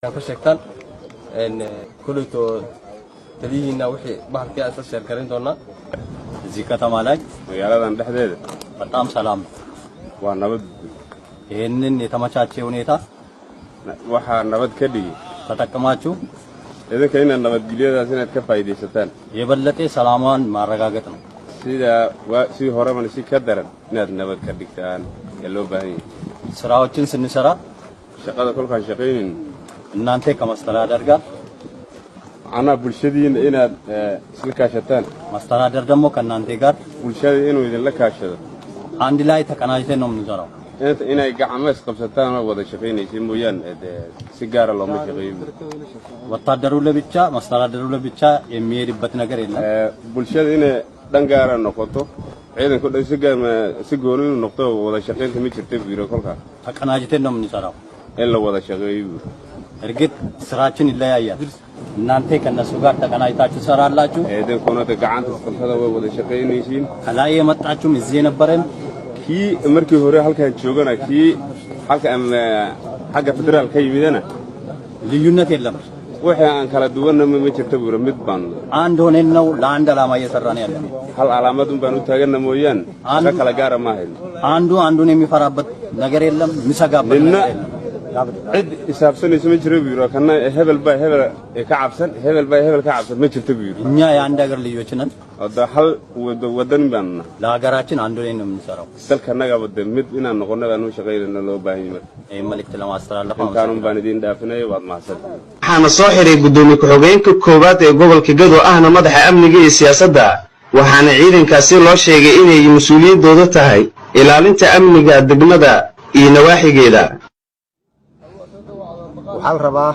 كشكتان إن كليتو تليهنا وحي بحر كأس الشركرين دونا زكاة مالك ويا لذا ندحدد بتام سلام ونبض إنن يتماشى ونيتا وحى نبض كدي تتكماشو إذا كنا نبض جليا سنة كفايدة ستان يبلتي سلامان مارغاغتنا سيدا وسي هرمان سي كدرن نبض كديكتان يلو باهي سراوچن سنسرا شقada kulkan shaqeyn inaante kamastala darga ana bulshadiin inaad isla kaashataan mastala dargamo kanaante gar bulshada inuu idin la kaashado andilay takanaayte nomnu jaro inay gacmo isqabsataan oo wada shaqeynaysiin mooyaan si gaar ah looma shaqeeyo ወታደሩ ለብቻ ማስተዳደሩ ለብቻ የሚሄድበት ነገር የለም bulshada inay dhan gaar ah noqoto ciidanku si gooni u noqdo wada shaqeynta ma jirto biiro kolka ተቀናጅቴ ነው የምንሰራው in la wada shaqeeyo እርግጥ ስራችን ይለያያል እናንተ ከነሱ ጋር ተቀናጅታችሁ ሰራላችሁ ciidankuna gacanta isqabsada way wada shaqeynaysiin ከላይ የመጣችሁም እዚህ የነበረን kii markii hore halkan joogana kii halkan xagga federaal ka yimidana ልዩነት የለም wixii aan kala duwanna ma jirto buura mid baan አንድ ሆነን ነው ለአንድ ዓላማ እየሰራን ያለን hal calaamad baan u taaganna mooyaan ka kala gaar ma ahayn አንዱ አንዱን የሚፈራበት ነገር የለም ሚሰጋበት ነገር የለም cid isaabsanayso ma jiro buura kana hebel ka cabsan hebel ka cabsan ma jirto buura እኛ የአንድ ሀገር ልጆች ነን wada hal wadan baan ለሀገራችን አንዱ ላይ ነው የምንሰራው dalkanaga wada mid inaan noqono baan u shaqeynaa loo baahan yahay ee መልእክት ለማስተላለፍ intaan baan idin dhaafinay waad mahadsan waxaana soo xiray gudoomiye ku-xigeenka koowaad ee gobolka Gado ahna madaxa amniga iyo siyaasadda waxaana ciidankaasi loo sheegay inay mas'uuliyadooda tahay ilaalinta amniga degmada iyo nawaaxigeeda waxaan rabaa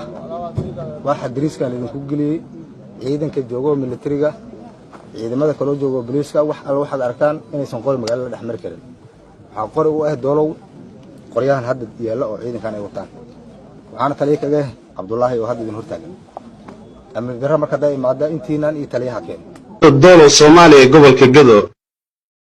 waxa dariiska idinku galiyay ciidanka joogo militariga ciidamada kala joogo booliiska wax alla waxaad arkaan inaysan qori magaalada dhex mari karin waxa qori u ah doolow qoryahan hadda yeelo oo ciidankan ay wataan waxaana taliye kaga Cabdullaahi oo hadda idin hortaagan amni darro marka day imaada intiinan iyo taliyaha keen doolow Soomaaliya gobolka Gado